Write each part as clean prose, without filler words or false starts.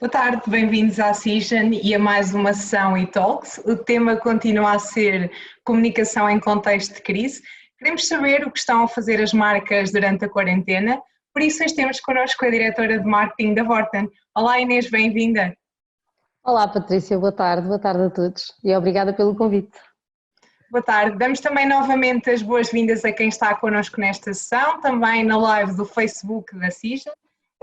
Boa tarde, bem-vindos à Cision e a mais uma sessão e-Talks. O tema continua a ser comunicação em contexto de crise. Queremos saber o que estão a fazer as marcas durante a quarentena, por isso hoje temos connosco a diretora de marketing da Vorten. Olá Inês, bem-vinda. Olá Patrícia, boa tarde a todos e obrigada pelo convite. Boa tarde, damos também novamente as boas-vindas a quem está connosco nesta sessão, também na live do Facebook da Cision.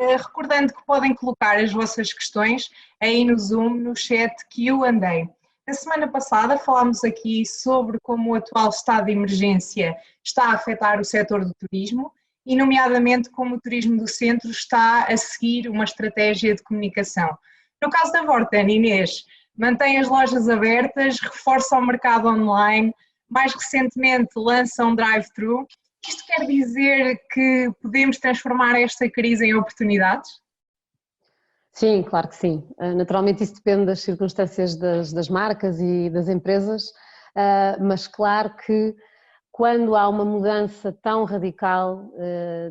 Recordando que podem colocar as vossas questões aí no Zoom, no chat Q&A. Na semana passada falámos aqui sobre como o atual estado de emergência está a afetar o setor do turismo e nomeadamente como o turismo do centro está a seguir uma estratégia de comunicação. No caso da Vorten, Inês, mantém as lojas abertas, reforça o mercado online, mais recentemente lança um drive-thru. Isto quer dizer que podemos transformar esta crise em oportunidades? Sim, claro que sim. Naturalmente isso depende das circunstâncias das marcas e das empresas, mas claro que quando há uma mudança tão radical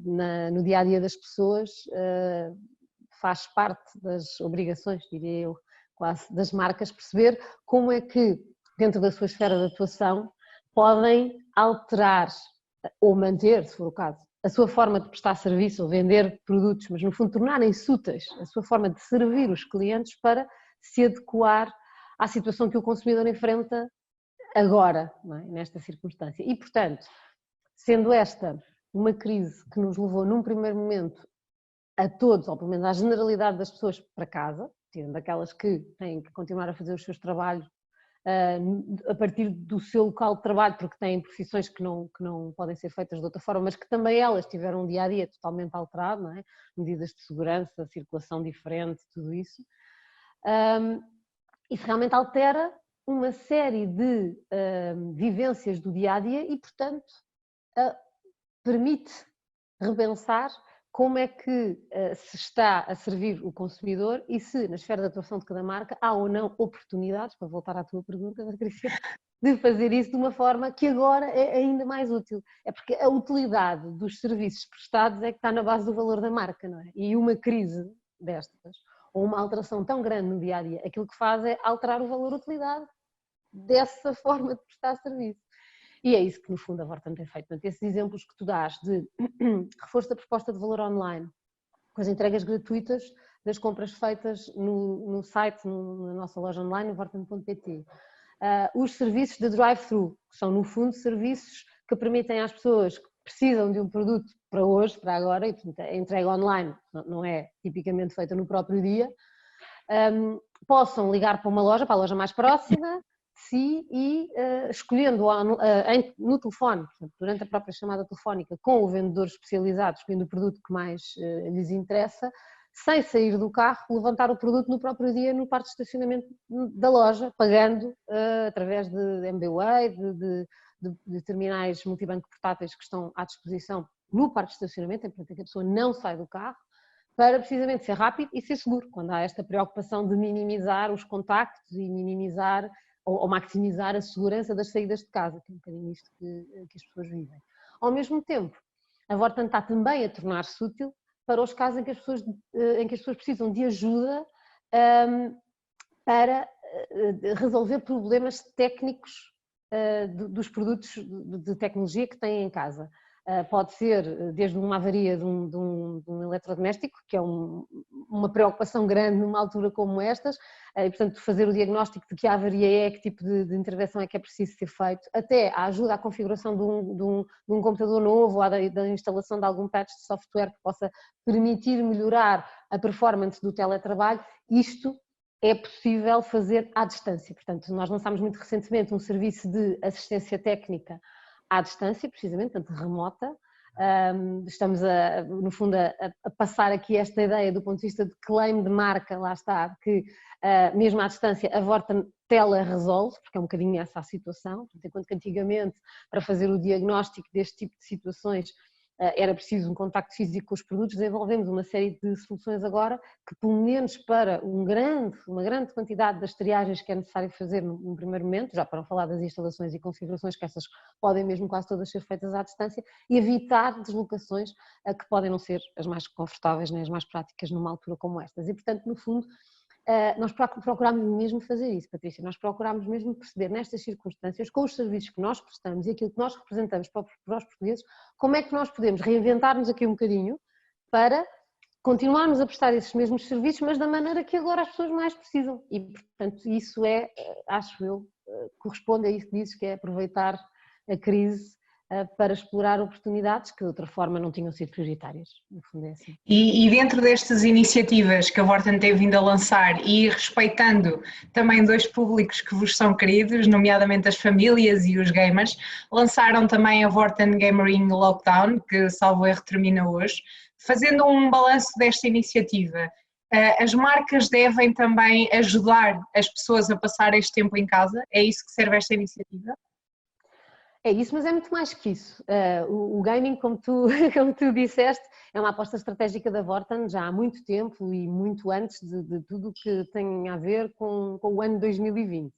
no dia-a-dia das pessoas, faz parte das obrigações, diria eu, quase, das marcas perceber como é que, dentro da sua esfera de atuação, podem alterar ou manter, se for o caso, a sua forma de prestar serviço ou vender produtos, mas no fundo tornarem-se úteis, a sua forma de servir os clientes para se adequar à situação que o consumidor enfrenta agora, não é? Nesta circunstância. E, portanto, sendo esta uma crise que nos levou num primeiro momento a todos, ou pelo menos à generalidade das pessoas, para casa, tirando aquelas que têm que continuar a fazer os seus trabalhos a partir do seu local de trabalho, porque têm profissões que não podem ser feitas de outra forma, mas que também elas tiveram um dia-a-dia totalmente alterado, não é? Medidas de segurança, circulação diferente, tudo isso. Isso realmente altera uma série de vivências do dia-a-dia e, portanto, permite repensar como é que se está a servir o consumidor e se, na esfera de atuação de cada marca, há ou não oportunidades, para voltar à tua pergunta, Patrícia, de fazer isso de uma forma que agora é ainda mais útil. É porque a utilidade dos serviços prestados é que está na base do valor da marca, não é? E uma crise destas, ou uma alteração tão grande no dia-a-dia, aquilo que faz é alterar o valor-utilidade dessa forma de prestar serviço. E é isso que, no fundo, a Vorten tem feito. Portanto, esses exemplos que tu dás de reforço da proposta de valor online, com as entregas gratuitas das compras feitas no site, na nossa loja online, no vorten.pt. Os serviços de drive-thru, que são, no fundo, serviços que permitem às pessoas que precisam de um produto para hoje, para agora, e portanto, a entrega online não é tipicamente feita no próprio dia, possam ligar para uma loja, para a loja mais próxima, si e escolhendo no telefone, portanto, durante a própria chamada telefónica, com o vendedor especializado, escolhendo o produto que mais lhes interessa, sem sair do carro, levantar o produto no próprio dia no parque de estacionamento da loja, pagando através de MBWay, de terminais multibanco portáteis que estão à disposição no parque de estacionamento, portanto, que a pessoa não sai do carro, para precisamente ser rápido e ser seguro, quando há esta preocupação de minimizar os contactos e minimizar ou maximizar a segurança das saídas de casa, que é um bocadinho isto que as pessoas vivem. Ao mesmo tempo, a Vorten está também a tornar-se útil para os casos em que as pessoas precisam de ajuda para resolver problemas técnicos dos produtos de tecnologia que têm em casa. Pode ser desde uma avaria de um eletrodoméstico, que é uma preocupação grande numa altura como estas, e portanto fazer o diagnóstico de que avaria é, que tipo de intervenção é que é preciso ser feito, até a ajuda à configuração de um computador novo ou da instalação de algum patch de software que possa permitir melhorar a performance do teletrabalho. Isto é possível fazer à distância. Portanto, nós lançámos muito recentemente um serviço de assistência técnica à distância, precisamente, portanto, remota. Estamos, no fundo, a passar aqui esta ideia do ponto de vista de claim de marca, lá está, que mesmo à distância a Vorten tele-resolve, porque é um bocadinho essa a situação, portanto, enquanto que antigamente, para fazer o diagnóstico deste tipo de situações, era preciso um contacto físico com os produtos, desenvolvemos uma série de soluções agora que, pelo menos para uma grande quantidade das triagens que é necessário fazer no primeiro momento, já para não falar das instalações e configurações, que essas podem mesmo quase todas ser feitas à distância, e evitar deslocações que podem não ser as mais confortáveis nem as mais práticas numa altura como estas. E, portanto, no fundo, nós procurámos mesmo fazer isso, Patrícia, nós procurámos mesmo perceber nestas circunstâncias, com os serviços que nós prestamos e aquilo que nós representamos para os portugueses, como é que nós podemos reinventar-nos aqui um bocadinho para continuarmos a prestar esses mesmos serviços, mas da maneira que agora as pessoas mais precisam. E, portanto, isso acho eu, corresponde a isso que dizes, que é aproveitar a crise para explorar oportunidades que de outra forma não tinham sido prioritárias, no fundo é assim. E dentro destas iniciativas que a Vorten tem vindo a lançar e respeitando também dois públicos que vos são queridos, nomeadamente as famílias e os gamers, lançaram também a Vorten Gamering Lockdown, que salvo erro termina hoje. Fazendo um balanço desta iniciativa, as marcas devem também ajudar as pessoas a passar este tempo em casa? É isso que serve esta iniciativa? É isso, mas é muito mais que isso. O gaming, como tu disseste, é uma aposta estratégica da Vorten já há muito tempo e muito antes de tudo o que tem a ver com o ano 2020.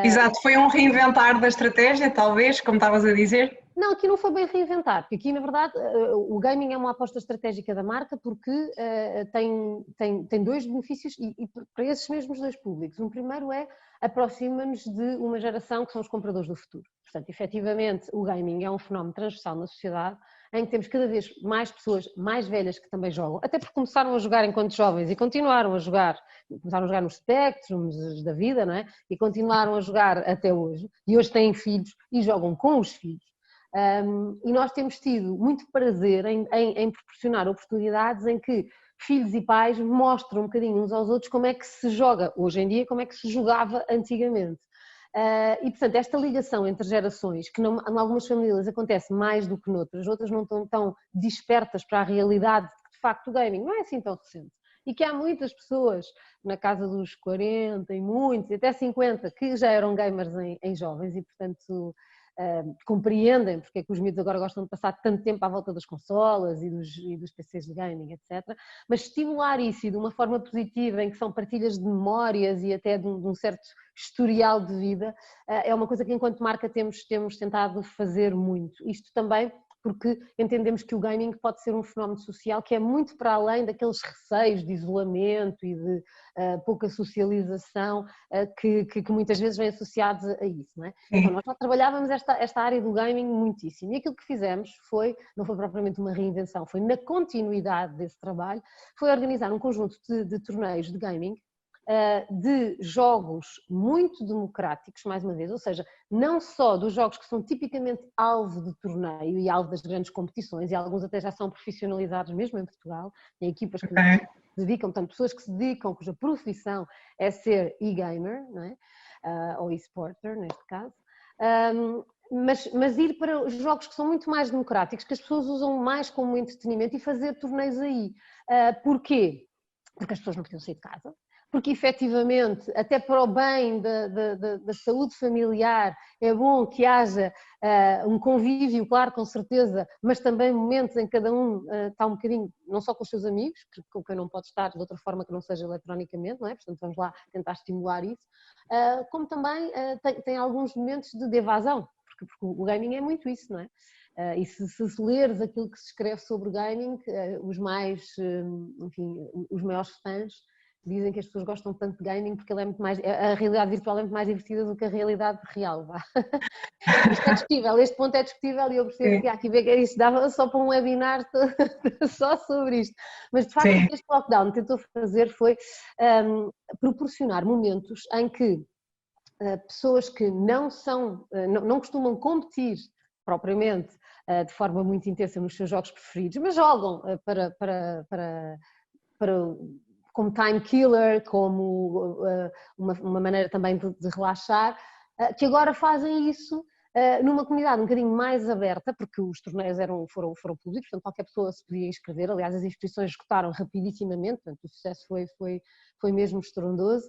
Exato, foi um reinventar da estratégia, talvez, como estavas a dizer? Não, aqui não foi bem reinventar, porque aqui na verdade o gaming é uma aposta estratégica da marca porque tem dois benefícios e para esses mesmos dois públicos. O primeiro é aproxima-nos de uma geração que são os compradores do futuro. Portanto, efetivamente o gaming é um fenómeno transversal na sociedade em que temos cada vez mais pessoas mais velhas que também jogam, até porque começaram a jogar enquanto jovens e continuaram a jogar, começaram a jogar nos Spectrums da vida, não é? E continuaram a jogar até hoje, e hoje têm filhos e jogam com os filhos. E nós temos tido muito prazer em proporcionar oportunidades em que filhos e pais mostram um bocadinho uns aos outros como é que se joga hoje em dia, como é que se jogava antigamente. E portanto esta ligação entre gerações, que em algumas famílias acontece mais do que noutras, outras não estão tão despertas para a realidade de facto o gaming não é assim tão recente. E que há muitas pessoas na casa dos 40 e muitos, até 50, que já eram gamers em jovens e portanto compreendem porque é que os miúdos agora gostam de passar tanto tempo à volta das consolas e dos PCs de gaming, etc. Mas estimular isso e de uma forma positiva, em que são partilhas de memórias e até de um certo historial de vida, é uma coisa que enquanto marca temos tentado fazer muito. Isto também porque entendemos que o gaming pode ser um fenómeno social que é muito para além daqueles receios de isolamento e de pouca socialização que muitas vezes vêm associados a isso, não é? Então nós já trabalhávamos esta área do gaming muitíssimo e aquilo que fizemos não foi propriamente uma reinvenção, foi na continuidade desse trabalho, foi organizar um conjunto de torneios de gaming de jogos muito democráticos, mais uma vez, ou seja, não só dos jogos que são tipicamente alvo de torneio e alvo das grandes competições, e alguns até já são profissionalizados mesmo em Portugal, tem equipas que se dedicam, portanto, pessoas que se dedicam, cuja profissão é ser e-gamer, não é? Ou e-sporter, neste caso. Mas ir para jogos que são muito mais democráticos, que as pessoas usam mais como entretenimento e fazer torneios aí. Porquê? Porque as pessoas não podiam sair de casa. Porque efetivamente, até para o bem da saúde familiar, é bom que haja um convívio, claro, com certeza, mas também momentos em que cada um está um bocadinho, não só com os seus amigos, com quem não pode estar de outra forma que não seja eletronicamente, não é? Portanto, vamos lá tentar estimular isso, como também tem alguns momentos de evasão, porque o gaming é muito isso, não é? E se leres aquilo que se escreve sobre o gaming, os maiores fãs dizem que as pessoas gostam tanto de gaming porque ele é muito mais, a realidade virtual é muito mais divertida do que a realidade real. Isto é discutível, este ponto é discutível e eu percebo que há que ver que isso dava só para um webinar só sobre isto. Mas de facto o que este lockdown tentou fazer foi proporcionar momentos em que pessoas que não costumam competir propriamente de forma muito intensa nos seus jogos preferidos, mas jogam para como time killer, como uma maneira também de relaxar, que agora fazem isso numa comunidade um bocadinho mais aberta, porque os torneios foram públicos, portanto qualquer pessoa se podia inscrever, aliás as inscrições esgotaram rapidissimamente, portanto o sucesso foi mesmo estrondoso,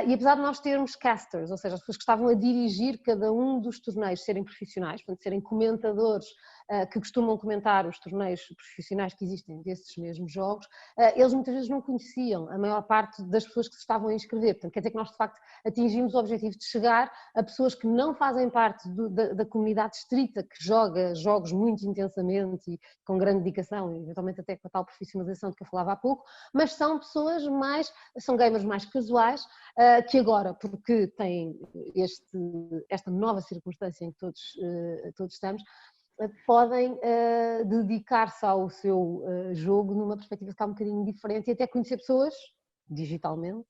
e apesar de nós termos casters, ou seja, as pessoas que estavam a dirigir cada um dos torneios serem profissionais, portanto serem comentadores que costumam comentar os torneios profissionais que existem desses mesmos jogos, eles muitas vezes não conheciam a maior parte das pessoas que se estavam a inscrever. Portanto, quer dizer que nós de facto atingimos o objetivo de chegar a pessoas que não fazem parte da comunidade estrita, que joga jogos muito intensamente e com grande dedicação, e eventualmente até com a tal profissionalização de que eu falava há pouco, mas são pessoas são gamers mais casuais, que agora, porque têm esta nova circunstância em que todos estamos, podem dedicar-se ao seu jogo numa perspectiva um bocadinho diferente e até conhecer pessoas digitalmente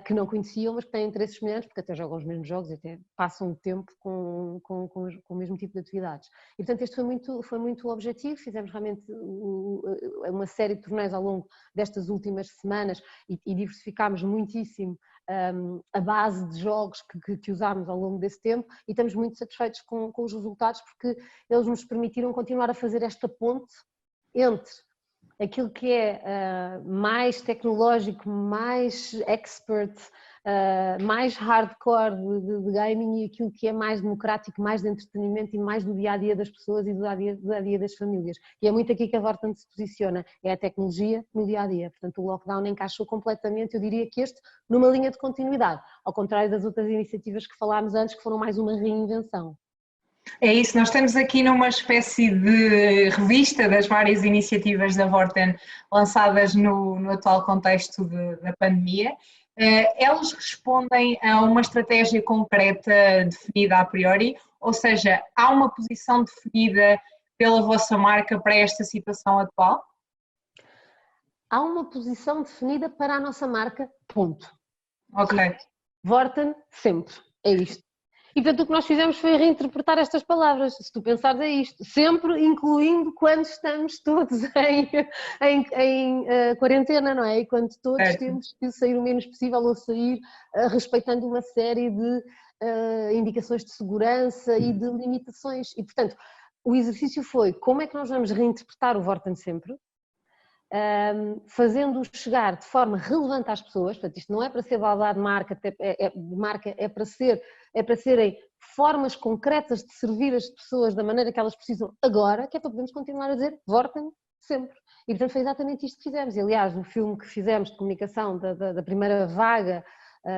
que não conheciam, mas que têm interesses semelhantes, porque até jogam os mesmos jogos e até passam o tempo com o mesmo tipo de atividades. E portanto este foi muito o objetivo, fizemos realmente uma série de torneios ao longo destas últimas semanas e diversificámos muitíssimo a base de jogos que usámos ao longo desse tempo e estamos muito satisfeitos com os resultados porque eles nos permitiram continuar a fazer esta ponte entre aquilo que é mais tecnológico, mais expert, mais hardcore de gaming e aquilo que é mais democrático, mais de entretenimento e mais do dia-a-dia das pessoas e do dia-a-dia das famílias. E é muito aqui que a Vorten se posiciona, é a tecnologia no dia-a-dia. Portanto, o lockdown encaixou completamente, eu diria que numa linha de continuidade, ao contrário das outras iniciativas que falámos antes, que foram mais uma reinvenção. É isso, nós estamos aqui numa espécie de revista das várias iniciativas da Vorten lançadas no atual contexto da pandemia. Elas respondem a uma estratégia concreta definida a priori, ou seja, há uma posição definida pela vossa marca para esta situação atual? Há uma posição definida para a nossa marca, ponto. Ok. Vorten sempre, é isto. E portanto o que nós fizemos foi reinterpretar estas palavras, se tu pensares é isto, sempre incluindo quando estamos todos em quarentena, não é? E quando todos temos que sair o menos possível ou sair respeitando uma série de indicações de segurança e de limitações. E portanto o exercício foi como é que nós vamos reinterpretar o Vorten sempre, fazendo-o chegar de forma relevante às pessoas. Portanto, isto não é para ser balada de marca, é para serem formas concretas de servir as pessoas da maneira que elas precisam agora, que é para podermos continuar a dizer Vorten sempre. E portanto foi exatamente isto que fizemos. E, aliás, no filme que fizemos de comunicação da primeira vaga,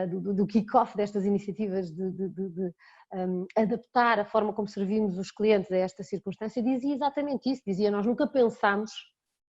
do kick-off destas iniciativas de adaptar a forma como servimos os clientes a esta circunstância, dizia exatamente isso, dizia nós nunca pensámos.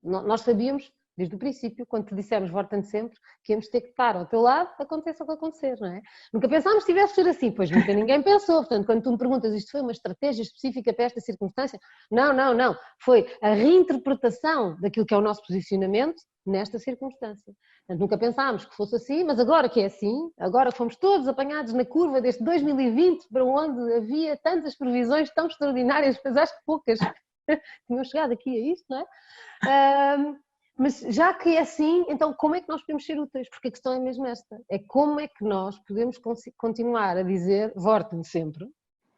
Nós sabíamos, desde o princípio, quando te dissemos Vorten sempre, que íamos ter que estar ao teu lado, aconteça o que acontecer, não é? Nunca pensámos que tivesse de ser assim, pois nunca ninguém pensou. Portanto, quando tu me perguntas, isto foi uma estratégia específica para esta circunstância? Não. Foi a reinterpretação daquilo que é o nosso posicionamento nesta circunstância. Portanto, nunca pensámos que fosse assim, mas agora que é assim, agora fomos todos apanhados na curva deste 2020, para onde havia tantas previsões tão extraordinárias, mas acho que poucas tinham chegado aqui a isto, não é? Mas já que é assim, então como é que nós podemos ser úteis? Porque a questão é mesmo esta, é como é que nós podemos continuar a dizer Vorten sempre, de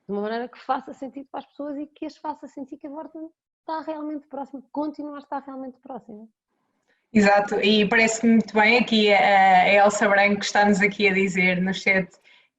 uma maneira que faça sentido para as pessoas e que as faça sentir que a Vorten está realmente próxima, continua a estar realmente próxima. Exato, e parece-me muito bem aqui a Elsa Branco está-nos aqui a dizer no chat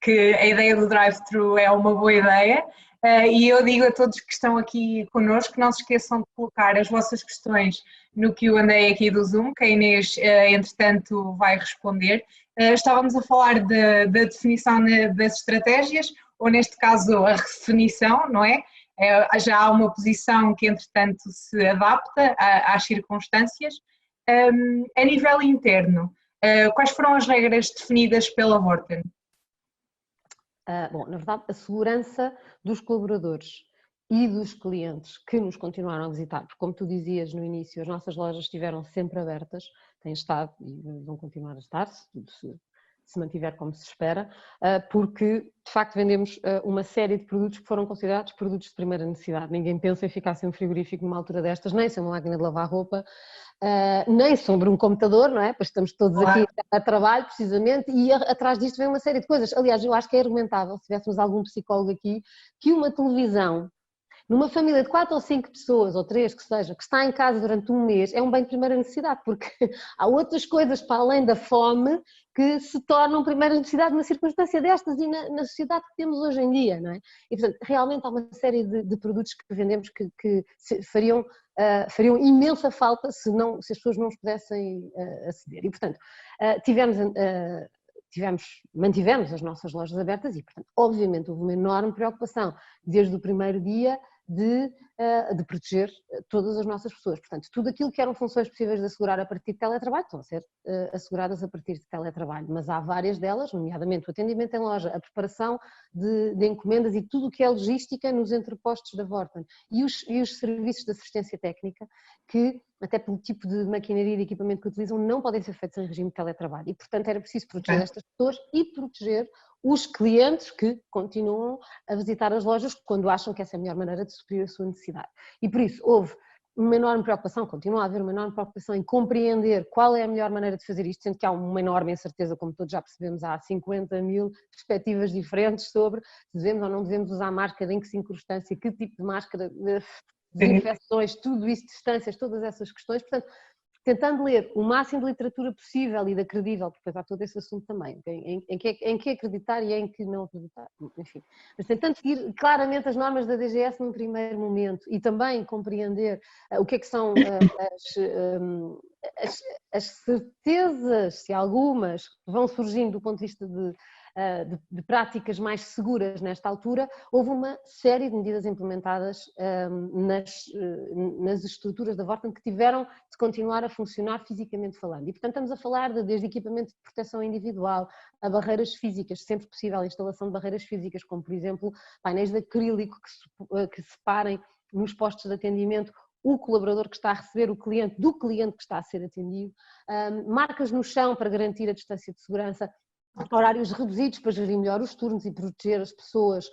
que a ideia do drive-thru é uma boa ideia. E eu digo a todos que estão aqui connosco que não se esqueçam de colocar as vossas questões no Q&A aqui do Zoom, que a Inês, entretanto, vai responder. Estávamos a falar da definição das estratégias, ou neste caso a redefinição, não é? Já há uma posição que, entretanto, se adapta às circunstâncias. A nível interno, quais foram as regras definidas pela Vorten? Bom, na verdade, a segurança dos colaboradores e dos clientes que nos continuaram a visitar, porque como tu dizias no início, as nossas lojas estiveram sempre abertas, têm estado e vão continuar a estar, se tudo se mantiver como se espera, porque de facto vendemos uma série de produtos que foram considerados produtos de primeira necessidade. Ninguém pensa em ficar sem um frigorífico numa altura destas, nem sem uma máquina de lavar roupa, nem sobre um computador, não é? Pois estamos todos aqui a trabalho precisamente e atrás disto vem uma série de coisas. Aliás, eu acho que é argumentável, se tivéssemos algum psicólogo aqui, que uma televisão Numa família de 4 ou 5 pessoas, ou 3 que seja, que está em casa durante um mês, é um bem de primeira necessidade, porque há outras coisas para além da fome que se tornam primeira necessidade numa circunstância destas e na sociedade que temos hoje em dia, não é? E, portanto, realmente há uma série de produtos que vendemos que fariam imensa falta se as pessoas não os pudessem aceder. E, portanto, mantivemos as nossas lojas abertas e, portanto, obviamente houve uma enorme preocupação desde o primeiro dia de proteger todas as nossas pessoas. Portanto, tudo aquilo que eram funções possíveis de assegurar a partir de teletrabalho estão a ser asseguradas a partir de teletrabalho, mas há várias delas, nomeadamente o atendimento em loja, a preparação de encomendas e tudo o que é logística nos entrepostos da Vorten e os serviços de assistência técnica que, até pelo tipo de maquinaria e de equipamento que utilizam, não podem ser feitos em regime de teletrabalho e, portanto, era preciso proteger estas pessoas e proteger os clientes que continuam a visitar as lojas quando acham que essa é a melhor maneira de suprir a sua necessidade. E por isso houve uma enorme preocupação, continua a haver uma enorme preocupação em compreender qual é a melhor maneira de fazer isto, sendo que há uma enorme incerteza, como todos já percebemos, há 50 mil perspectivas diferentes sobre se devemos ou não devemos usar máscara, em que circunstância, que tipo de máscara, desinfecções, tudo isso, distâncias, todas essas questões, portanto, tentando ler o máximo de literatura possível e de acredível, porque depois há todo esse assunto também, em que acreditar e em que não acreditar, enfim. Mas tentando seguir claramente as normas da DGS num primeiro momento e também compreender o que é que são as certezas, se algumas, vão surgindo do ponto de vista de práticas mais seguras nesta altura, houve uma série de medidas implementadas nas estruturas da Vorten que tiveram de continuar a funcionar fisicamente falando. E, portanto, estamos a falar desde equipamento de proteção individual a barreiras físicas, sempre possível a instalação de barreiras físicas, como, por exemplo, painéis de acrílico que separem nos postos de atendimento o colaborador que está a receber o cliente do cliente que está a ser atendido, marcas no chão para garantir a distância de segurança, horários reduzidos para gerir melhor os turnos e proteger as pessoas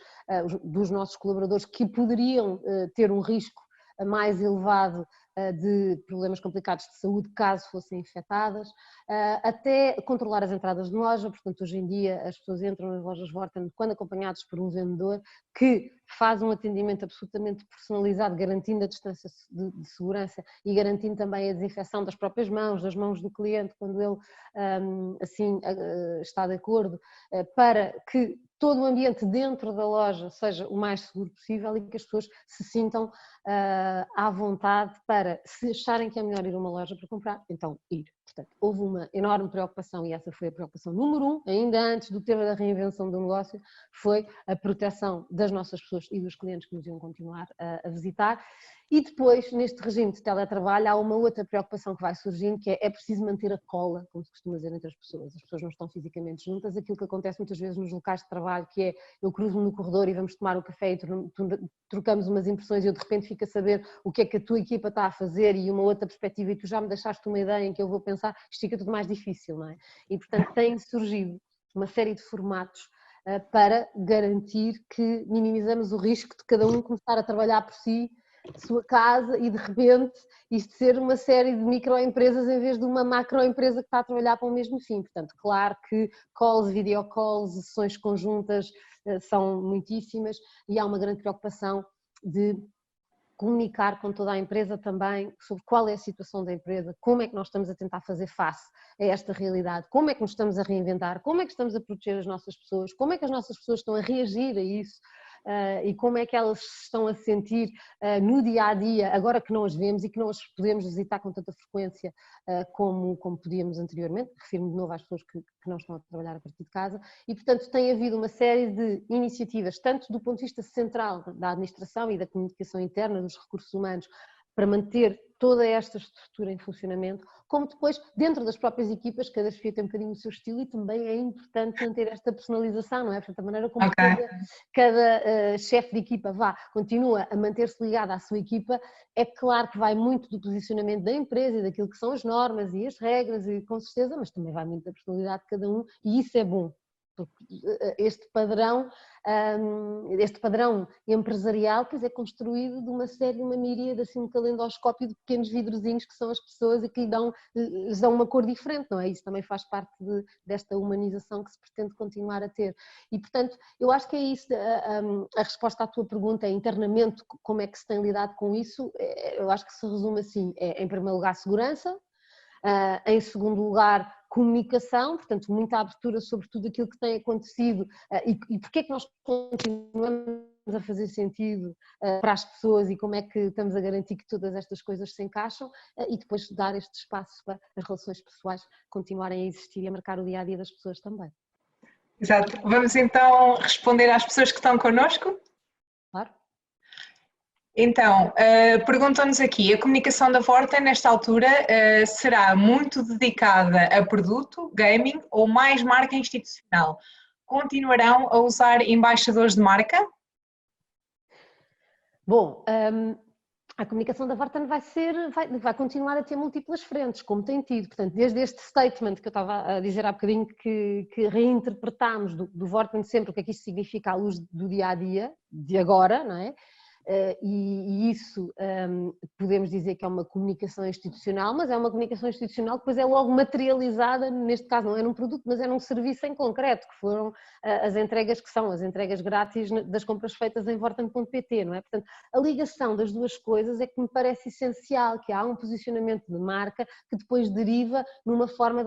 dos nossos colaboradores que poderiam ter um risco mais elevado de problemas complicados de saúde caso fossem infectadas, até controlar as entradas de loja. Portanto, hoje em dia as pessoas entram nas lojas Vorten quando acompanhados por um vendedor que faz um atendimento absolutamente personalizado, garantindo a distância de segurança e garantindo também a desinfecção das próprias mãos, das mãos do cliente, quando ele assim está de acordo, para que todo o ambiente dentro da loja seja o mais seguro possível e que as pessoas se sintam à vontade para, se acharem que é melhor ir a uma loja para comprar, então ir. Portanto, houve uma enorme preocupação e essa foi a preocupação número 1, ainda antes do tema da reinvenção do negócio, foi a proteção das nossas pessoas e dos clientes que nos iam continuar a visitar. E depois, neste regime de teletrabalho, há uma outra preocupação que vai surgindo, que é preciso manter a cola, como se costuma dizer, entre as pessoas. As pessoas não estão fisicamente juntas, aquilo que acontece muitas vezes nos locais de trabalho, que é eu cruzo-me no corredor e vamos tomar um café e trocamos umas impressões e eu de repente fico a saber o que é que a tua equipa está a fazer e uma outra perspectiva e tu já me deixaste uma ideia em que eu vou pensar, isto fica tudo mais difícil, não é? E portanto tem surgido uma série de formatos para garantir que minimizamos o risco de cada um começar a trabalhar por si, sua casa e de repente isto ser uma série de microempresas em vez de uma macroempresa que está a trabalhar para o mesmo fim. Portanto, claro que calls, videocalls, sessões conjuntas são muitíssimas e há uma grande preocupação de comunicar com toda a empresa também sobre qual é a situação da empresa, como é que nós estamos a tentar fazer face a esta realidade, como é que nos estamos a reinventar, como é que estamos a proteger as nossas pessoas, como é que as nossas pessoas estão a reagir a isso e como é que elas se estão a sentir no dia a dia, agora que não as vemos e que não as podemos visitar com tanta frequência como podíamos anteriormente, refiro-me de novo às pessoas que não estão a trabalhar a partir de casa e portanto tem havido uma série de iniciativas, tanto do ponto de vista central da administração e da comunicação interna, dos recursos humanos, para manter toda esta estrutura em funcionamento, como depois dentro das próprias equipas, cada desafio tem um bocadinho o seu estilo e também é importante manter esta personalização, não é? Portanto, a maneira como cada chefe de equipa continua a manter-se ligado à sua equipa, é claro que vai muito do posicionamento da empresa e daquilo que são as normas e as regras, e com certeza, mas também vai muito da personalidade de cada um e isso é bom. Este padrão empresarial, pois é construído de uma série, uma miríade, assim, um calendoscópio de pequenos vidrozinhos que são as pessoas e que lhes dão uma cor diferente, não é? Isso também faz parte desta humanização que se pretende continuar a ter. E, portanto, eu acho que é isso, a resposta à tua pergunta é internamente como é que se tem lidado com isso, eu acho que se resume assim, em primeiro lugar segurança, em segundo lugar comunicação, portanto muita abertura sobre tudo aquilo que tem acontecido e porque é que nós continuamos a fazer sentido para as pessoas e como é que estamos a garantir que todas estas coisas se encaixam e depois dar este espaço para as relações pessoais continuarem a existir e a marcar o dia-a-dia das pessoas também. Exato. Vamos então responder às pessoas que estão connosco? Claro. Então, perguntam-nos aqui, a comunicação da Vorten nesta altura será muito dedicada a produto, gaming ou mais marca institucional? Continuarão a usar embaixadores de marca? Bom, a comunicação da Vorten vai continuar a ter múltiplas frentes, como tem tido. Portanto, desde este statement que eu estava a dizer há bocadinho, que reinterpretámos do Vorten sempre o que é que isto significa à luz do dia-a-dia, de agora, não é? E isso podemos dizer que é uma comunicação institucional, mas é uma comunicação institucional que depois é logo materializada, neste caso não é num produto, mas é num serviço em concreto, que foram as entregas que são as entregas grátis das compras feitas em vorten.pt, não é? Portanto, a ligação das duas coisas é que me parece essencial, que há um posicionamento de marca que depois deriva numa forma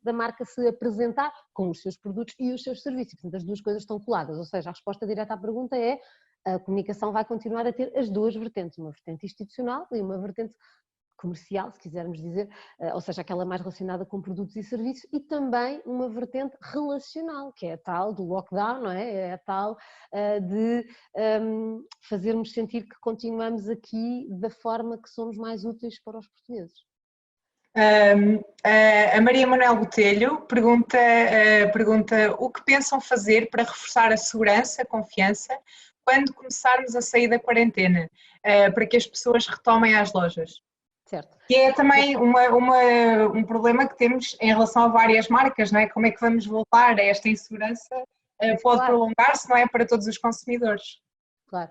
da marca se apresentar com os seus produtos e os seus serviços. Portanto, as duas coisas estão coladas, ou seja, a resposta direta à pergunta é: a comunicação vai continuar a ter as duas vertentes, uma vertente institucional e uma vertente comercial, se quisermos dizer, ou seja, aquela mais relacionada com produtos e serviços, e também uma vertente relacional, que é a tal do lockdown, não é? É a tal de fazermos sentir que continuamos aqui da forma que somos mais úteis para os portugueses. A Maria Manuel Botelho pergunta o que pensam fazer para reforçar a segurança, a confiança, quando começarmos a sair da quarentena, para que as pessoas retomem as lojas. Certo. E é também um problema que temos em relação a várias marcas, não é? Como é que vamos voltar a esta insegurança? Pode prolongar-se, não é? Para todos os consumidores. Claro.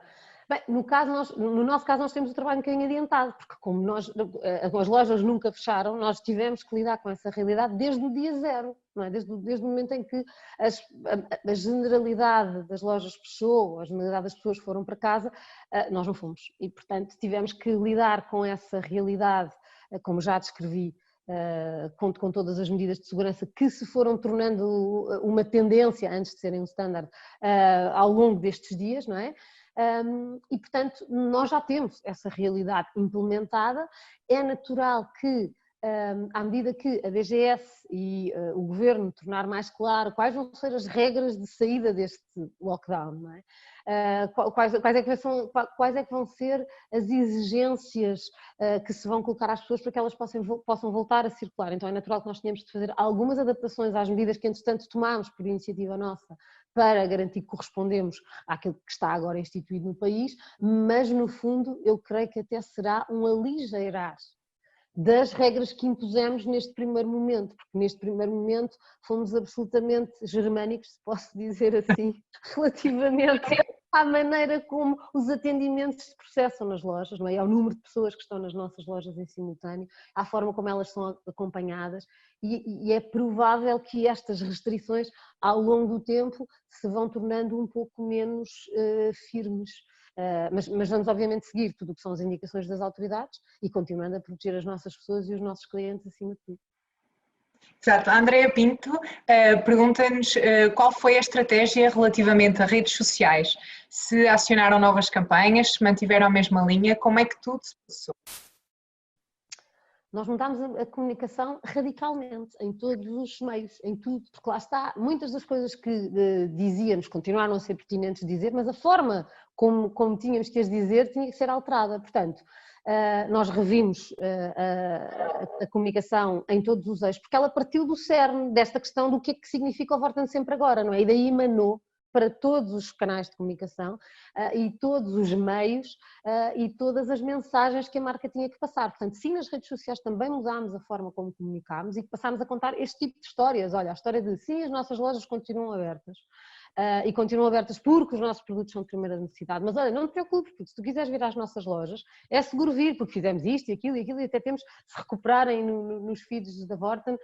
Bem, no nosso caso nós temos o trabalho um bocadinho adiantado, porque como as lojas nunca fecharam, nós tivemos que lidar com essa realidade desde o dia zero, não é? Desde o momento em que a generalidade das lojas fechou, a generalidade das pessoas foram para casa, nós não fomos. E, portanto, tivemos que lidar com essa realidade, como já descrevi, com todas as medidas de segurança que se foram tornando uma tendência, antes de serem um standard, ao longo destes dias, não é? E, portanto, nós já temos essa realidade implementada. É natural que, à medida que a DGS e o Governo tornar mais claro quais vão ser as regras de saída deste lockdown, não é? Quais é que vão ser as exigências que se vão colocar às pessoas para que elas possam voltar a circular. Então é natural que nós tenhamos de fazer algumas adaptações às medidas que, entretanto, tomámos por iniciativa nossa, para garantir que correspondemos àquilo que está agora instituído no país, mas no fundo eu creio que até será um aligeirar das regras que impusemos neste primeiro momento, porque neste primeiro momento fomos absolutamente germânicos, se posso dizer assim, relativamente à maneira como os atendimentos se processam nas lojas, não é? Ao número de pessoas que estão nas nossas lojas em simultâneo, à forma como elas são acompanhadas, e é provável que estas restrições ao longo do tempo se vão tornando um pouco menos firmes. Mas vamos obviamente seguir tudo o que são as indicações das autoridades e continuando a proteger as nossas pessoas e os nossos clientes acima de tudo. Exato. A Andrea Pinto pergunta-nos qual foi a estratégia relativamente a redes sociais, se acionaram novas campanhas, se mantiveram a mesma linha, como é que tudo se passou? Nós mudámos a comunicação radicalmente, em todos os meios, em tudo, porque lá está, muitas das coisas que dizíamos continuaram a ser pertinentes de dizer, mas a forma como tínhamos que as dizer tinha que ser alterada. Portanto, nós revimos a comunicação em todos os eixos, porque ela partiu do cerne desta questão do que é que significa o Vorten sempre agora, não é? E daí emanou para todos os canais de comunicação e todos os meios e todas as mensagens que a marca tinha que passar. Portanto, sim, nas redes sociais também mudámos a forma como comunicámos e passámos a contar este tipo de histórias. Olha, a história de sim, as nossas lojas continuam abertas. E continuam abertas porque os nossos produtos são de primeira necessidade. Mas olha, não te preocupes, porque se tu quiseres vir às nossas lojas, é seguro vir, porque fizemos isto e aquilo, e até temos, se recuperarem nos feeds da Vorten,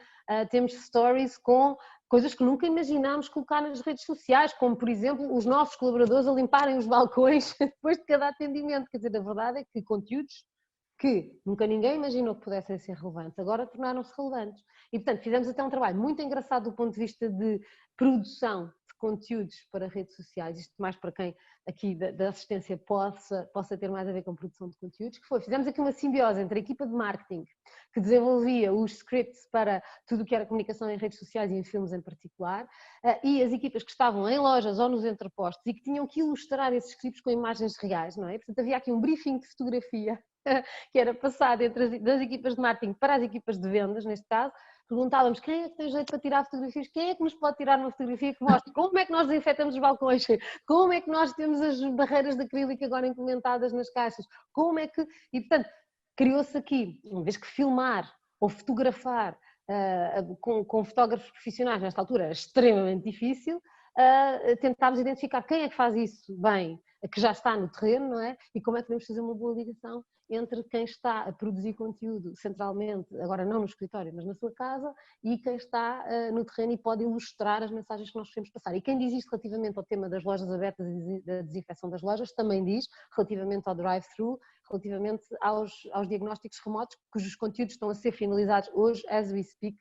temos stories com coisas que nunca imaginámos colocar nas redes sociais, como, por exemplo, os nossos colaboradores a limparem os balcões depois de cada atendimento. Quer dizer, a verdade é que conteúdos que nunca ninguém imaginou que pudessem ser relevantes, agora tornaram-se relevantes. E, portanto, fizemos até um trabalho muito engraçado do ponto de vista de produção de conteúdos para redes sociais, isto mais para quem aqui da assistência possa ter mais a ver com produção de conteúdos, que foi, fizemos aqui uma simbiose entre a equipa de marketing, que desenvolvia os scripts para tudo o que era comunicação em redes sociais e em filmes em particular, e as equipas que estavam em lojas ou nos entrepostos e que tinham que ilustrar esses scripts com imagens reais, não é? Portanto, havia aqui um briefing de fotografia que era passado das equipas de marketing para as equipas de vendas, neste caso. Perguntávamos quem é que tem jeito para tirar fotografias, quem é que nos pode tirar uma fotografia que mostre como é que nós desinfetamos os balcões, como é que nós temos as barreiras de acrílico agora implementadas nas caixas, como é que... E, portanto, criou-se aqui, uma vez que filmar ou fotografar com fotógrafos profissionais nesta altura era extremamente difícil, tentámos identificar quem é que faz isso bem, que já está no terreno, não é? E como é que podemos fazer uma boa ligação entre quem está a produzir conteúdo centralmente, agora não no escritório, mas na sua casa, e quem está no terreno e pode ilustrar as mensagens que nós queremos passar. E quem diz isto relativamente ao tema das lojas abertas e da desinfecção das lojas, também diz relativamente ao drive-thru, relativamente aos diagnósticos remotos, cujos conteúdos estão a ser finalizados hoje, as we speak.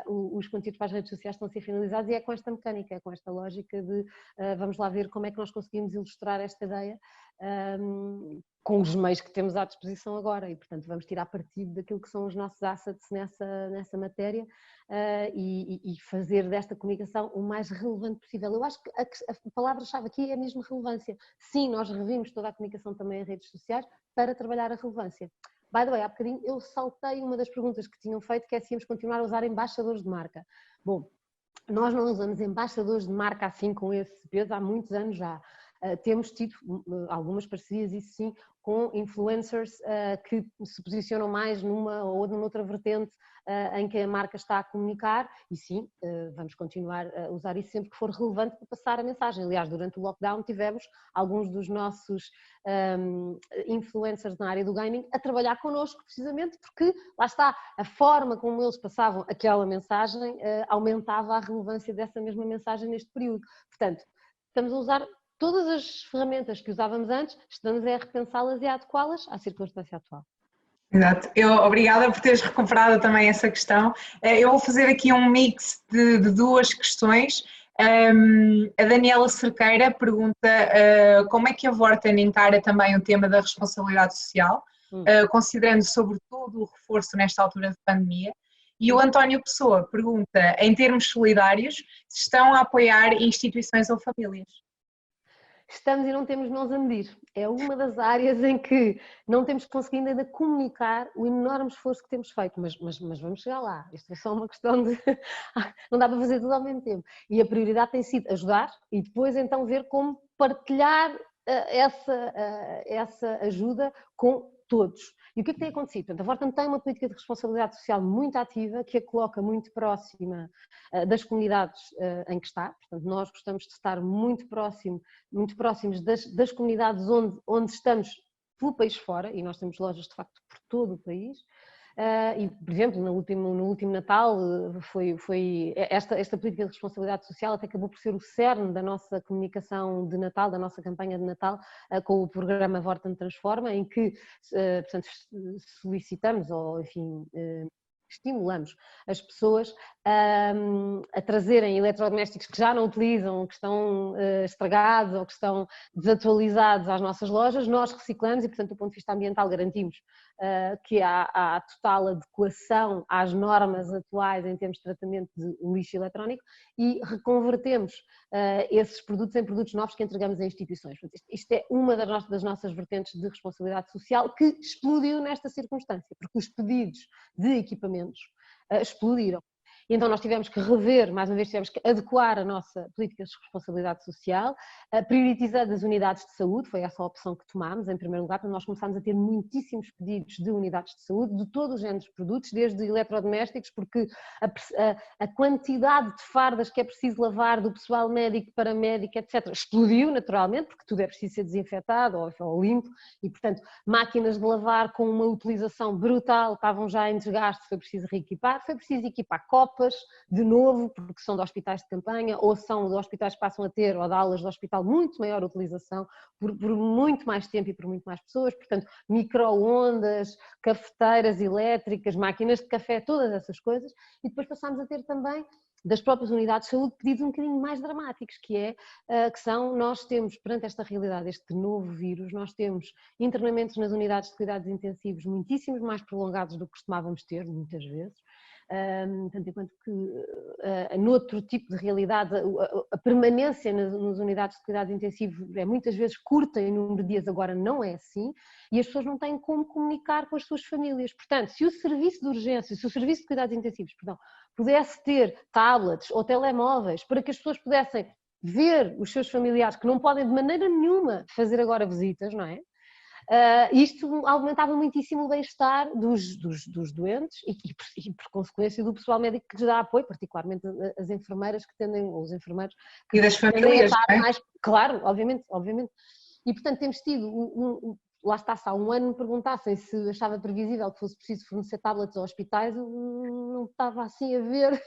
Os conteúdos para as redes sociais estão a ser finalizados e é com esta mecânica, é com esta lógica de vamos lá ver como é que nós conseguimos ilustrar esta ideia com os meios que temos à disposição agora e, portanto, vamos tirar partido daquilo que são os nossos assets nessa matéria e fazer desta comunicação o mais relevante possível. Eu acho que a palavra-chave aqui é mesmo relevância. Sim, nós revimos toda a comunicação também em redes sociais para trabalhar a relevância. By the way, há bocadinho eu saltei uma das perguntas que tinham feito, que é se íamos continuar a usar embaixadores de marca. Bom, nós não usamos embaixadores de marca assim com esse peso há muitos anos já. Temos tido algumas parcerias, isso sim, com influencers que se posicionam mais numa ou noutra vertente em que a marca está a comunicar e sim, vamos continuar a usar isso sempre que for relevante para passar a mensagem. Aliás, durante o lockdown tivemos alguns dos nossos influencers na área do gaming a trabalhar connosco precisamente porque, lá está, a forma como eles passavam aquela mensagem aumentava a relevância dessa mesma mensagem neste período. Portanto, estamos a usar todas as ferramentas que usávamos antes, estamos a repensá-las e a adequá-las à circunstância atual. Exato. Obrigada por teres recuperado também essa questão. Eu vou fazer aqui um mix de duas questões. A Daniela Cerqueira pergunta como é que a Vorten encara também o tema da responsabilidade social, considerando sobretudo o reforço nesta altura de pandemia. E o António Pessoa pergunta, em termos solidários, se estão a apoiar instituições ou famílias. Estamos e não temos mãos a medir. É uma das áreas em que não temos conseguido ainda comunicar o enorme esforço que temos feito, mas vamos chegar lá. Isto é só uma questão de... não dá para fazer tudo ao mesmo tempo. E a prioridade tem sido ajudar e depois então ver como partilhar essa ajuda com todos. E o que é que tem acontecido? Portanto, a Vorten tem uma política de responsabilidade social muito ativa, que a coloca muito próxima das comunidades em que está. Portanto, nós gostamos de estar muito próximos das comunidades onde estamos pelo país fora, e nós temos lojas de facto por todo o país. E, por exemplo, no último Natal, esta política de responsabilidade social até acabou por ser o cerne da nossa comunicação de Natal, da nossa campanha de Natal, com o programa Vorten Transforma, em que, portanto, solicitamos, ou enfim, estimulamos as pessoas a trazerem eletrodomésticos que já não utilizam, que estão estragados ou que estão desatualizados às nossas lojas, nós reciclamos e, portanto, do ponto de vista ambiental garantimos que há total adequação às normas atuais em termos de tratamento de lixo eletrónico e reconvertemos esses produtos em produtos novos que entregamos a instituições. Isto é uma das nossas vertentes de responsabilidade social que explodiu nesta circunstância, porque os pedidos de equipamentos explodiram. E então nós tivemos que rever, mais uma vez tivemos que adequar a nossa política de responsabilidade social, priorizando as unidades de saúde, foi essa a opção que tomámos em primeiro lugar, nós começámos a ter muitíssimos pedidos de unidades de saúde, de todos os géneros de produtos, desde eletrodomésticos, porque a quantidade de fardas que é preciso lavar do pessoal médico, paramédico, etc., explodiu naturalmente, porque tudo é preciso ser desinfetado ou limpo, e portanto máquinas de lavar com uma utilização brutal estavam já em desgaste, foi preciso reequipar, foi preciso equipar copas de novo, porque são de hospitais de campanha, ou são de hospitais que passam a ter, ou de aulas de hospital, muito maior utilização, por muito mais tempo e por muito mais pessoas, portanto micro-ondas, cafeteiras elétricas, máquinas de café, todas essas coisas, e depois passámos a ter também das próprias unidades de saúde pedidos um bocadinho mais dramáticos, que são, nós temos, perante esta realidade, este novo vírus, nós temos internamentos nas unidades de cuidados intensivos muitíssimos mais prolongados do que costumávamos ter, muitas vezes, tanto enquanto que noutro tipo de realidade a permanência nas unidades de cuidados intensivos é muitas vezes curta em número de dias, agora não é assim, e as pessoas não têm como comunicar com as suas famílias. Portanto, se o serviço de urgência, se o serviço de cuidados intensivos, pudesse ter tablets ou telemóveis para que as pessoas pudessem ver os seus familiares que não podem de maneira nenhuma fazer agora visitas, não é? Isto aumentava muitíssimo o bem-estar dos doentes e por consequência do pessoal médico que lhes dá apoio, particularmente as enfermeiras que tendem, ou os enfermeiros que E das tendem a famílias, estar não é? mais, claro, obviamente. E portanto temos tido, lá está, se há um ano me perguntassem se achava previsível que fosse preciso fornecer tablets aos hospitais, eu não estava assim a ver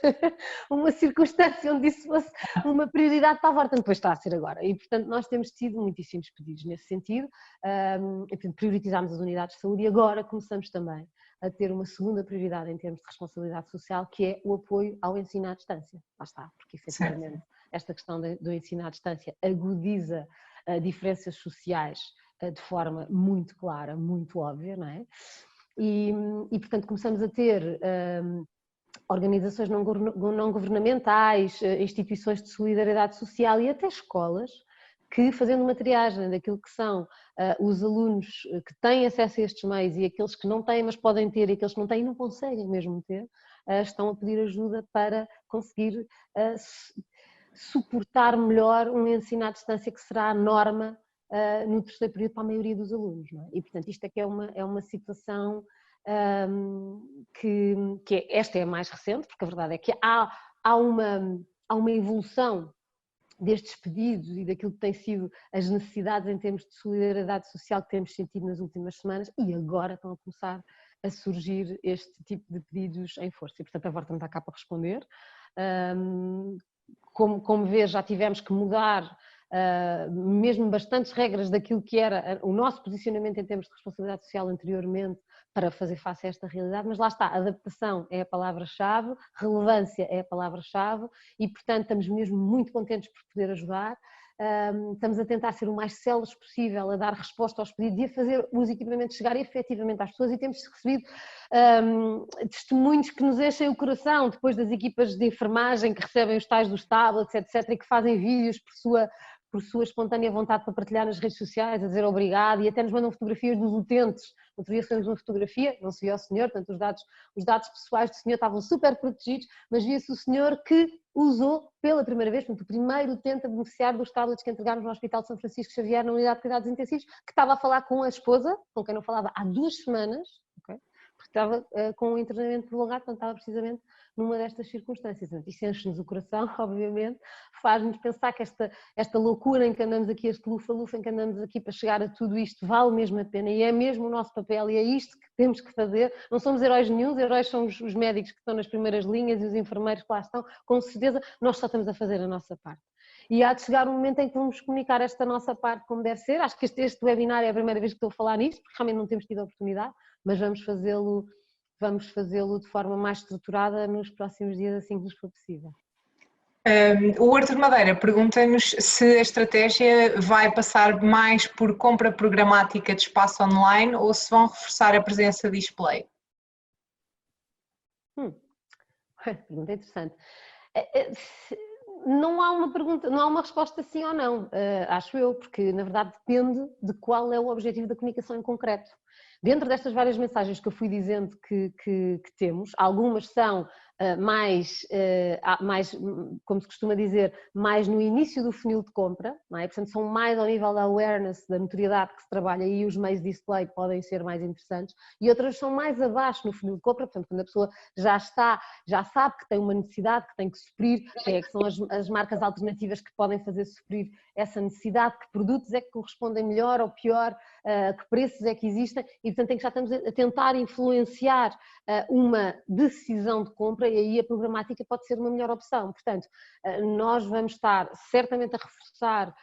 uma circunstância onde isso fosse uma prioridade, estava, portanto, depois está a ser agora. E portanto nós temos tido muitíssimos pedidos nesse sentido, priorizámos as unidades de saúde e agora começamos também a ter uma segunda prioridade em termos de responsabilidade social, que é o apoio ao ensino à distância. Lá está, porque efetivamente esta questão do ensino à distância agudiza diferenças sociais de forma muito clara, muito óbvia, não é? E portanto começamos a ter organizações não governamentais, instituições de solidariedade social e até escolas que, fazendo uma triagem daquilo que são os alunos que têm acesso a estes meios e aqueles que não têm, mas podem ter, e aqueles que não têm e não conseguem mesmo ter, estão a pedir ajuda para conseguir suportar melhor um ensino à distância que será a norma no terceiro período para a maioria dos alunos, não é? E portanto isto é que é uma situação esta é a mais recente, porque a verdade é que há uma evolução destes pedidos e daquilo que têm sido as necessidades em termos de solidariedade social que temos sentido nas últimas semanas e agora estão a começar a surgir este tipo de pedidos em força. E portanto a Vorta não está cá para responder. Como vês, já tivemos que mudar mesmo bastantes regras daquilo que era o nosso posicionamento em termos de responsabilidade social anteriormente para fazer face a esta realidade, mas lá está, adaptação é a palavra-chave, relevância é a palavra-chave e portanto estamos mesmo muito contentes por poder ajudar. Estamos a tentar ser o mais céleres possível, a dar resposta aos pedidos e a fazer os equipamentos chegar efetivamente às pessoas e temos recebido testemunhos que nos enchem o coração depois das equipas de enfermagem que recebem os tais dos tablets, etc, e que fazem vídeos por sua espontânea vontade para partilhar nas redes sociais, a dizer obrigado e até nos mandam fotografias dos utentes. Outro dia recebemos uma fotografia, não se via o senhor, portanto os dados pessoais do senhor estavam super protegidos, mas via-se o senhor que usou pela primeira vez, portanto o primeiro utente a beneficiar dos tablets que entregámos no Hospital de São Francisco Xavier na unidade de cuidados intensivos, que estava a falar com a esposa, com quem não falava há 2 semanas, okay? Porque estava com um internamento prolongado, portanto estava precisamente numa destas circunstâncias. Isso enche-nos o coração, obviamente, faz-nos pensar que esta loucura em que andamos aqui, este lufa-lufa em que andamos aqui para chegar a tudo isto, vale mesmo a pena e é mesmo o nosso papel e é isto que temos que fazer. Não somos heróis nenhuns, heróis são os médicos que estão nas primeiras linhas e os enfermeiros que lá estão, com certeza nós só estamos a fazer a nossa parte. E há de chegar um momento em que vamos comunicar esta nossa parte como deve ser. Acho que este webinar é a primeira vez que estou a falar nisto, porque realmente não temos tido a oportunidade, mas vamos fazê-lo de forma mais estruturada nos próximos dias, assim que nos for possível. O Arthur Madeira pergunta-nos se a estratégia vai passar mais por compra programática de espaço online ou se vão reforçar a presença de display. Pergunta interessante. Não há uma pergunta, não há uma resposta sim ou não, acho eu, porque na verdade depende de qual é o objetivo da comunicação em concreto. Dentro destas várias mensagens que eu fui dizendo que temos, algumas são mais, como se costuma dizer, mais no início do funil de compra, não é? Portanto, são mais ao nível da awareness, da notoriedade que se trabalha e os meios de display podem ser mais interessantes, e outras são mais abaixo no funil de compra, portanto, quando a pessoa já sabe que tem uma necessidade, que tem que suprir, que são as marcas alternativas que podem fazer suprir essa necessidade, que produtos é que correspondem melhor ou pior, que preços é que existem, e portanto já estamos a tentar influenciar uma decisão de compra, e aí a programática pode ser uma melhor opção. Portanto, nós vamos estar certamente a reforçar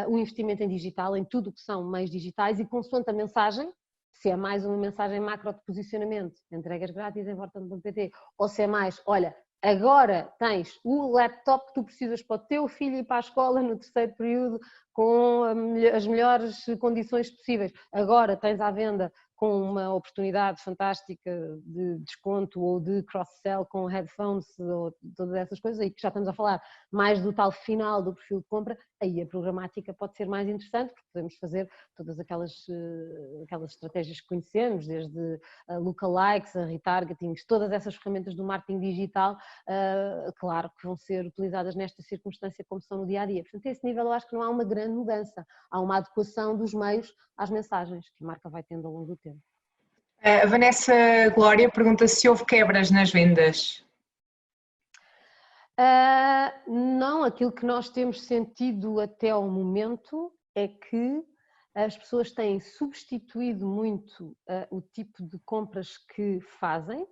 o investimento em digital, em tudo o que são meios digitais, e consoante a mensagem, se é mais uma mensagem macro de posicionamento, entregas grátis em Vorten.pt, ou se é mais, olha, agora tens o laptop que tu precisas para o teu filho ir para a escola no terceiro período com as melhores condições possíveis. Agora tens à venda com uma oportunidade fantástica de desconto ou de cross-sell com headphones ou todas essas coisas, aí que já estamos a falar mais do tal final do perfil de compra, aí a programática pode ser mais interessante, porque podemos fazer todas aquelas estratégias que conhecemos, desde lookalikes, a retargetings, todas essas ferramentas do marketing digital, claro que vão ser utilizadas nesta circunstância como são no dia-a-dia. Portanto, a esse nível eu acho que não há uma grande mudança, há uma adequação dos meios às mensagens que a marca vai tendo ao longo do tempo. A Vanessa Glória pergunta se houve quebras nas vendas. Não, aquilo que nós temos sentido até ao momento é que as pessoas têm substituído muito o tipo de compras que fazem,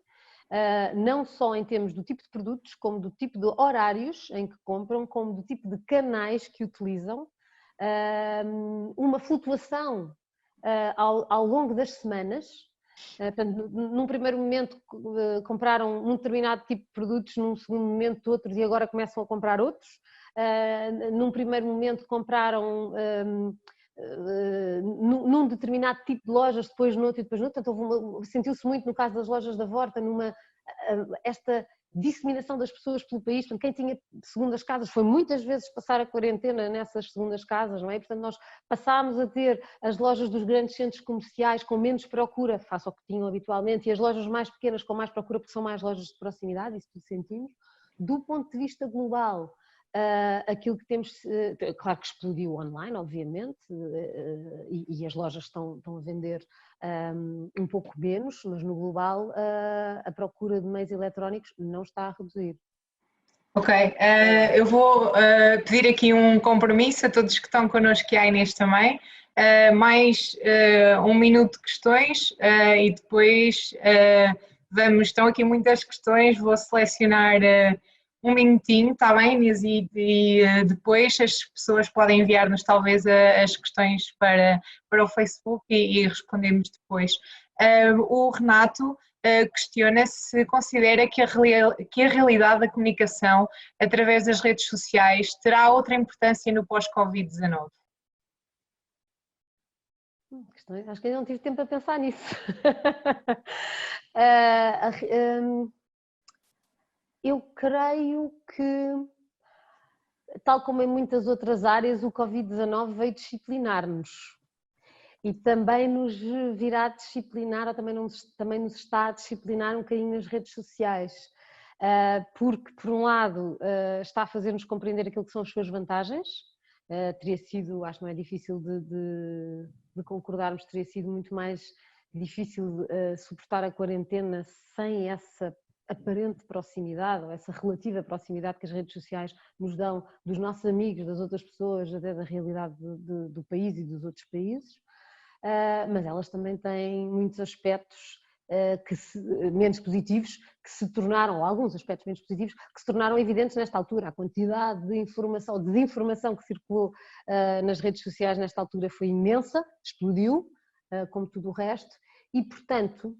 não só em termos do tipo de produtos, como do tipo de horários em que compram, como do tipo de canais que utilizam, uma flutuação ao longo das semanas. Portanto, num primeiro momento compraram um determinado tipo de produtos, num segundo momento outros, e agora começam a comprar outros. Num primeiro momento compraram num determinado tipo de lojas, depois no outro e depois no outro. Portanto, sentiu-se muito no caso das lojas da Vorten, esta disseminação das pessoas pelo país. Portanto, quem tinha segundas casas foi muitas vezes passar a quarentena nessas segundas casas, não é? Portanto, nós passámos a ter as lojas dos grandes centros comerciais com menos procura, face ao que tinham habitualmente, e as lojas mais pequenas com mais procura, porque são mais lojas de proximidade, isso tudo sentimos. Do ponto de vista global, aquilo que temos, claro que explodiu online, obviamente, e as lojas estão a vender um pouco menos, mas no global a procura de meios eletrónicos não está a reduzir. Ok, eu vou pedir aqui um compromisso a todos que estão connosco e à Inês também. Mais 1 minuto de questões e depois estão aqui muitas questões, vou selecionar 1 minutinho, está bem, Inês? E depois as pessoas podem enviar-nos talvez as questões para o Facebook e respondemos depois. O Renato questiona se considera que a realidade da comunicação através das redes sociais terá outra importância no pós-Covid-19. Acho que ainda não tive tempo a pensar nisso. Eu creio que, tal como em muitas outras áreas, o Covid-19 veio disciplinar-nos e também nos virá disciplinar, ou também nos está a disciplinar um bocadinho nas redes sociais, porque, por um lado, está a fazer-nos compreender aquilo que são as suas vantagens. Teria sido, acho que não é difícil de concordarmos, teria sido muito mais difícil suportar a quarentena sem essa aparente proximidade, ou essa relativa proximidade que as redes sociais nos dão dos nossos amigos, das outras pessoas, até da realidade do país e dos outros países, mas elas também têm muitos aspectos menos positivos que se tornaram, ou alguns aspectos menos positivos, que se tornaram evidentes nesta altura. A quantidade de informação, de desinformação que circulou nas redes sociais nesta altura foi imensa, explodiu, como tudo o resto, e portanto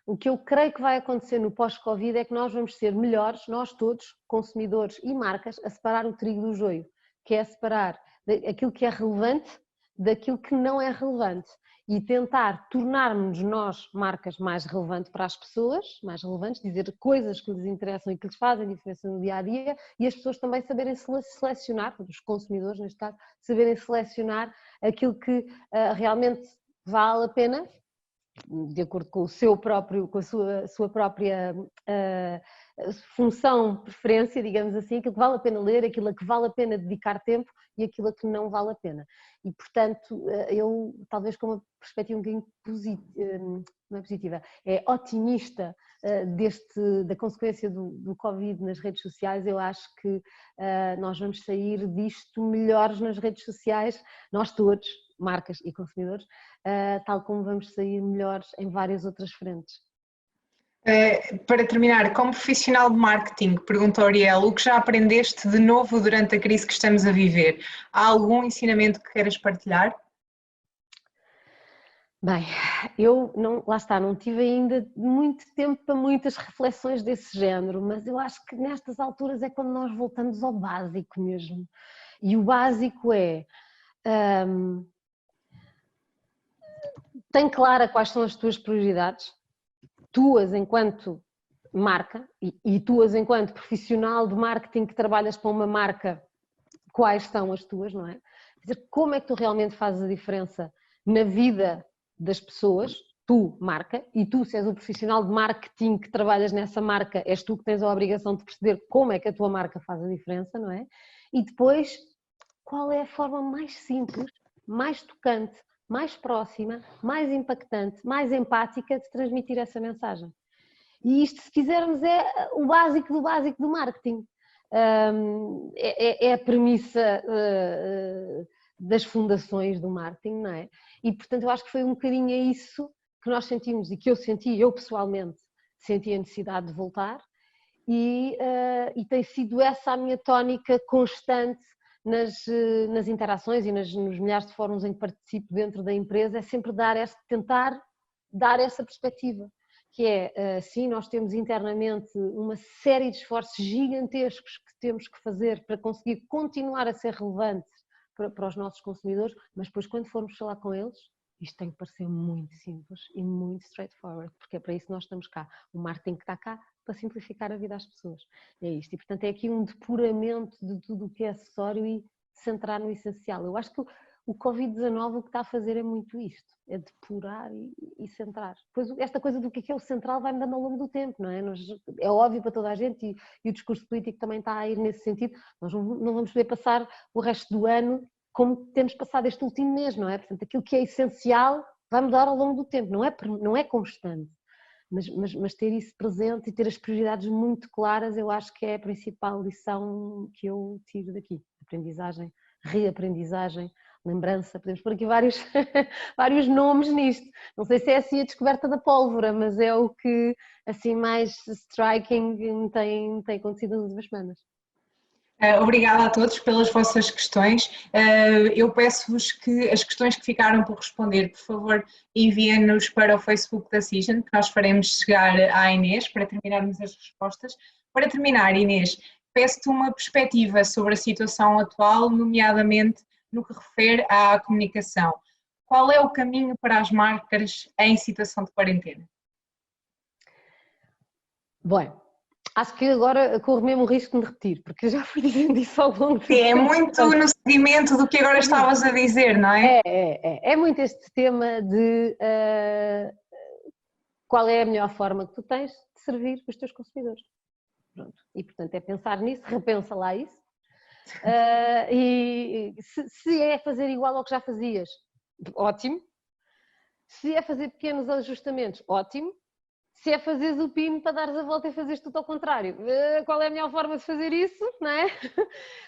o que eu creio que vai acontecer no pós-Covid é que nós vamos ser melhores, nós todos, consumidores e marcas, a separar o trigo do joio, que é separar aquilo que é relevante daquilo que não é relevante e tentar tornarmos nós, marcas, mais relevantes para as pessoas, mais relevantes, dizer coisas que lhes interessam e que lhes fazem diferença no dia-a-dia, e as pessoas também saberem selecionar, os consumidores neste caso, saberem selecionar aquilo que realmente vale a pena de acordo com o seu próprio, com a sua própria função, preferência, digamos assim, aquilo que vale a pena ler, aquilo a que vale a pena dedicar tempo e aquilo a que não vale a pena. E, portanto, eu, talvez com uma perspectiva um bocadinho positiva, não é positiva, é otimista da consequência do Covid nas redes sociais, eu acho que nós vamos sair disto melhores nas redes sociais, nós todos, marcas e consumidores, tal como vamos sair melhores em várias outras frentes. Para terminar, como profissional de marketing, pergunta Auriel, o que já aprendeste de novo durante a crise que estamos a viver? Há algum ensinamento que queiras partilhar? Bem, eu lá está, não tive ainda muito tempo para muitas reflexões desse género, mas eu acho que nestas alturas é quando nós voltamos ao básico mesmo. E o básico é, tem clara quais são as tuas prioridades, tuas enquanto marca e tuas enquanto profissional de marketing que trabalhas para uma marca, quais são as tuas, não é? Quer dizer, como é que tu realmente fazes a diferença na vida das pessoas, tu, marca, e tu, se és o profissional de marketing que trabalhas nessa marca, és tu que tens a obrigação de perceber como é que a tua marca faz a diferença, não é? E depois, qual é a forma mais simples, mais tocante, mais próxima, mais impactante, mais empática de transmitir essa mensagem. E isto, se quisermos, é o básico do marketing. É a premissa das fundações do marketing, não é? E, portanto, eu acho que foi um bocadinho isso que nós sentimos e que eu senti, eu pessoalmente, senti a necessidade de voltar e tem sido essa a minha tónica constante nas interações e nos milhares de fóruns em que participo dentro da empresa, é sempre tentar dar essa perspectiva, que é, sim, nós temos internamente uma série de esforços gigantescos que temos que fazer para conseguir continuar a ser relevantes para os nossos consumidores, mas depois quando formos falar com eles, isto tem que parecer muito simples e muito straightforward, porque é para isso que nós estamos cá. O marketing que está cá para simplificar a vida às pessoas. É isto. E, portanto, é aqui um depuramento de tudo o que é acessório e centrar no essencial. Eu acho que o Covid-19 o que está a fazer é muito isto, é depurar e centrar. Depois, esta coisa do que é o central vai mudando ao longo do tempo, não é? É óbvio para toda a gente e o discurso político também está a ir nesse sentido. Nós não vamos poder passar o resto do ano como temos passado este último mês, não é? Portanto, aquilo que é essencial vai mudar ao longo do tempo, não é constante. Mas ter isso presente e ter as prioridades muito claras, eu acho que é a principal lição que eu tiro daqui. Aprendizagem, reaprendizagem, lembrança, podemos pôr aqui vários, vários nomes nisto. Não sei se é assim a descoberta da pólvora, mas é o que assim mais striking tem acontecido nas últimas semanas. Obrigada a todos pelas vossas questões. Eu peço-vos que as questões que ficaram por responder, por favor, enviem-nos para o Facebook da Cision, que nós faremos chegar à Inês para terminarmos as respostas. Para terminar, Inês, peço-te uma perspectiva sobre a situação atual, nomeadamente no que refere à comunicação. Qual é o caminho para as marcas em situação de quarentena? Bom, acho que agora corro mesmo o risco de me repetir, porque eu já fui dizendo isso ao longo do tempo. É muito no seguimento do que agora estavas a dizer, não é? É muito este tema de qual é a melhor forma que tu tens de servir os teus consumidores. Pronto. E, portanto, é pensar nisso, repensa lá isso. E se é fazer igual ao que já fazias, ótimo. Se é fazer pequenos ajustamentos, ótimo. Se é fazeres o pino para dares a volta e fazeres tudo ao contrário, qual é a melhor forma de fazer isso, não é?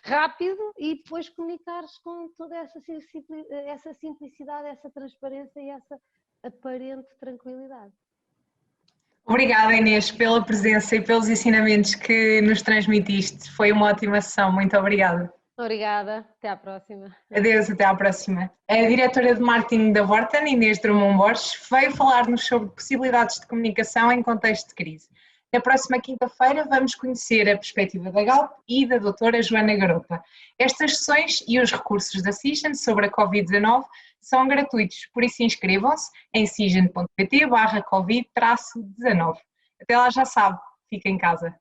Rápido, e depois comunicares com toda essa simplicidade, essa transparência e essa aparente tranquilidade. Obrigada, Inês, pela presença e pelos ensinamentos que nos transmitiste. Foi uma ótima sessão. Muito obrigada. Obrigada. Até à próxima. Adeus, até à próxima. A diretora de marketing da Vorten, Inês Drummond Borges, veio falar-nos sobre possibilidades de comunicação em contexto de crise. Na próxima quinta-feira vamos conhecer a perspectiva da Galp e da doutora Joana Garopa. Estas sessões e os recursos da Cision sobre a Covid-19 são gratuitos, por isso inscrevam-se em cision.pt/covid-19. Até lá já sabe, fica em casa.